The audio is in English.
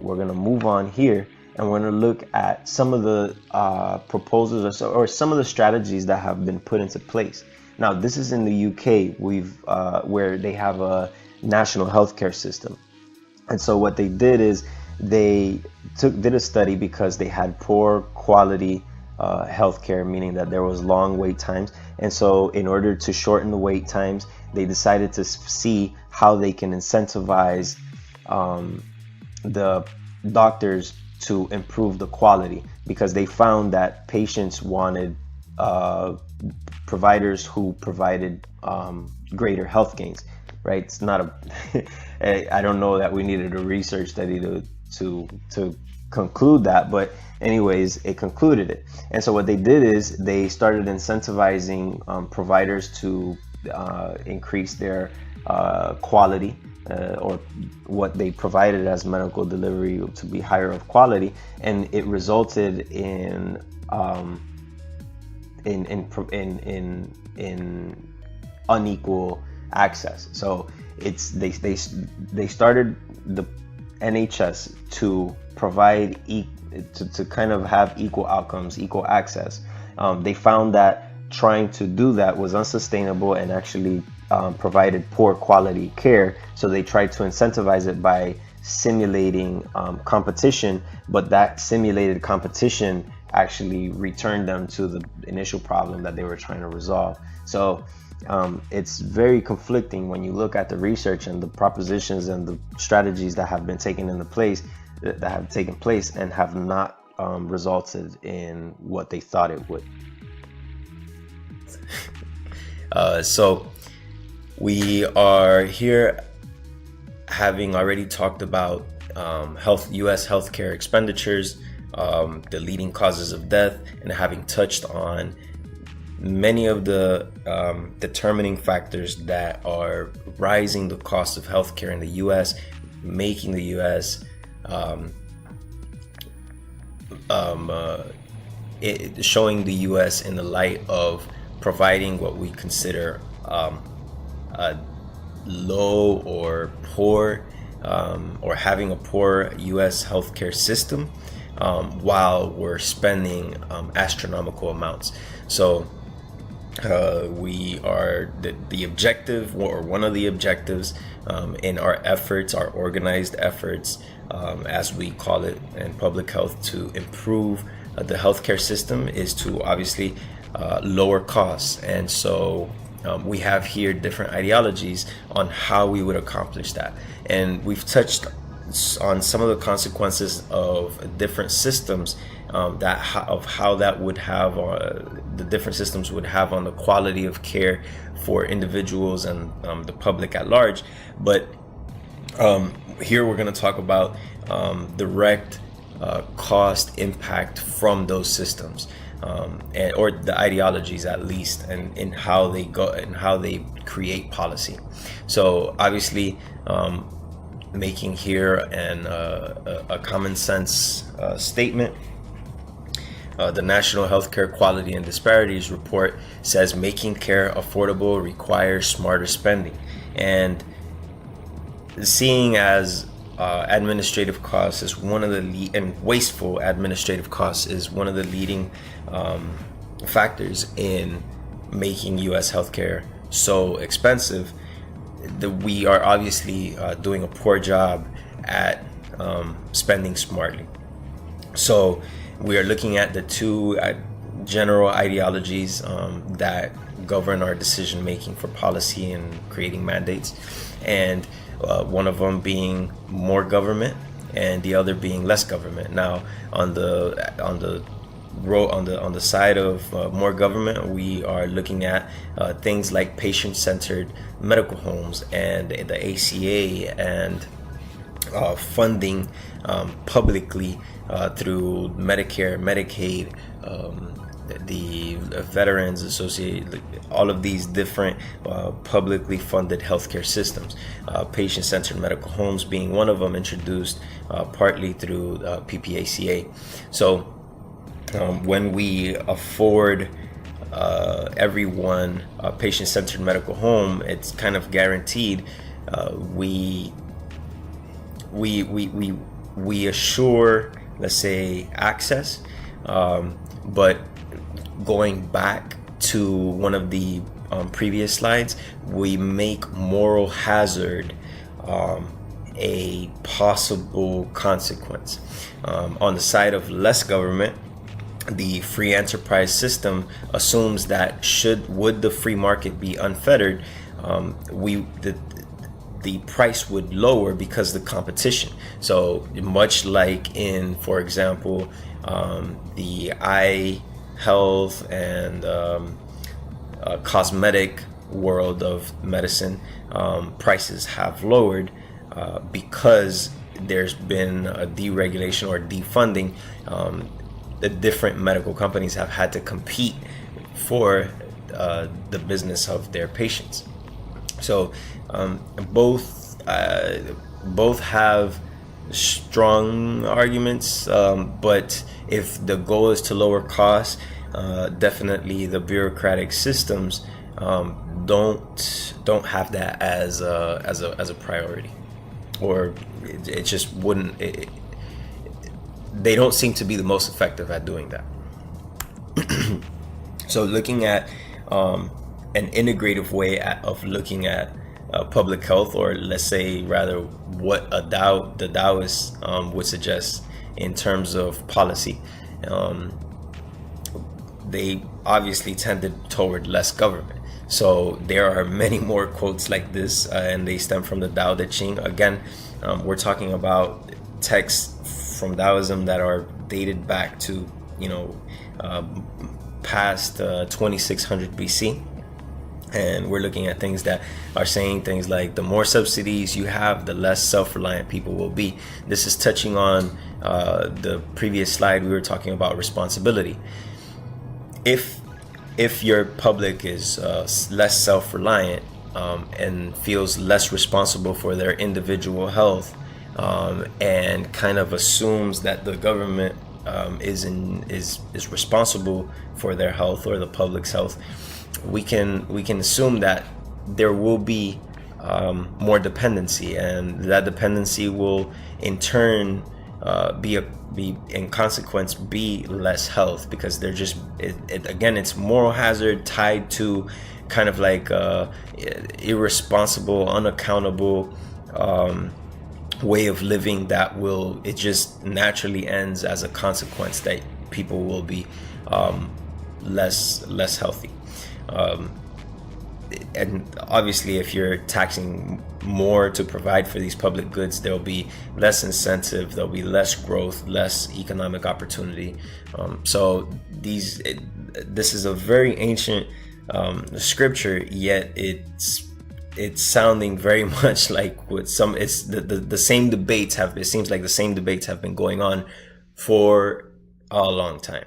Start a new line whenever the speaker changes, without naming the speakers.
we're going to move on here, and we're going to look at some of the proposals or some of the strategies that have been put into place. Now, this is in the UK, where they have a national healthcare system. And so what they did is they did a study because they had poor quality healthcare, meaning that there was long wait times. And so in order to shorten the wait times, they decided to see how they can incentivize the doctors to improve the quality, because they found that patients wanted providers who provided greater health gains, right? It's not a I don't know that we needed a research study to conclude that, but anyways, it concluded it. And so what they did is they started incentivizing providers to increase their quality, or what they provided as medical delivery to be higher of quality, and it resulted in unequal access. So they started the NHS to provide to kind of have equal outcomes, equal access. They found that trying to do that was unsustainable and actually provided poor quality care. So they tried to incentivize it by simulating competition, but that simulated competition actually returned them to the initial problem that they were trying to resolve. So it's very conflicting when you look at the research and the propositions and the strategies that have been taken place and have not resulted in what they thought it would.
So we are here having already talked about U.S. healthcare expenditures, the leading causes of death, and having touched on many of the determining factors that are rising the cost of healthcare in the U.S., making the U.S. Showing the U.S. in the light of providing what we consider low or poor, or having a poor U.S. healthcare system, while we're spending astronomical amounts. So we are the objective, or one of the objectives in our efforts, our organized efforts, as we call it in public health, to improve the healthcare system, is to obviously lower costs. And so we have here different ideologies on how we would accomplish that. And we've touched on some of the consequences of different systems, how that would have the different systems would have on the quality of care for individuals and the public at large. But here we're going to talk about direct cost impact from those systems, or the ideologies at least, and in how they go and how they create policy. So obviously, making here a common sense statement. The National Healthcare Quality and Disparities Report says making care affordable requires smarter spending, and seeing as administrative costs is one of the and wasteful administrative costs is one of the leading factors in making U.S. healthcare so expensive. We are obviously doing a poor job at spending smartly. So we are looking at the two general ideologies that govern our decision making for policy and creating mandates, and one of them being more government and the other being less government. Now, on the side of more government, we are looking at things like patient-centered medical homes and the ACA, and funding publicly through Medicare, Medicaid, the Veterans Association, all of these different publicly funded healthcare systems. Patient-centered medical homes being one of them, introduced partly through PPACA. So when we afford everyone a patient-centered medical home, it's kind of guaranteed we we assure, let's say, access, but going back to one of the previous slides, we make moral hazard a possible consequence. On the side of less government, the free enterprise system assumes that would the free market be unfettered, the price would lower because of the competition. So much like in, for example, the eye health and cosmetic world of medicine, prices have lowered because there's been a deregulation or defunding. The different medical companies have had to compete for the business of their patients. So both have strong arguments, but if the goal is to lower costs, definitely the bureaucratic systems don't have that as a priority, or it just wouldn't. They don't seem to be the most effective at doing that. So looking at an integrative way of looking at public health, or let's say rather what the Taoists would suggest in terms of policy, they obviously tended toward less government. So there are many more quotes like this, and they stem from the Tao Te Ching. Again, we're talking about texts from Taoism that are dated back to past 2600 BC. And we're looking at things that are saying things like the more subsidies you have, the less self-reliant people will be. This is touching on the previous slide. We were talking about responsibility. If your public is less self-reliant and feels less responsible for their individual health, and kind of assumes that the government is responsible for their health or the public's health, we can assume that there will be more dependency, and that dependency will in turn be in consequence be less health, because they're just again it's moral hazard tied to kind of like irresponsible, unaccountable way of living that it just naturally ends as a consequence that people will be less healthy. And obviously if you're taxing more to provide for these public goods, there'll be less incentive, there'll be less growth, less economic opportunity. So this is a very ancient scripture, yet it's sounding very much like what it's the same debates it seems like the same debates have been going on for a long time.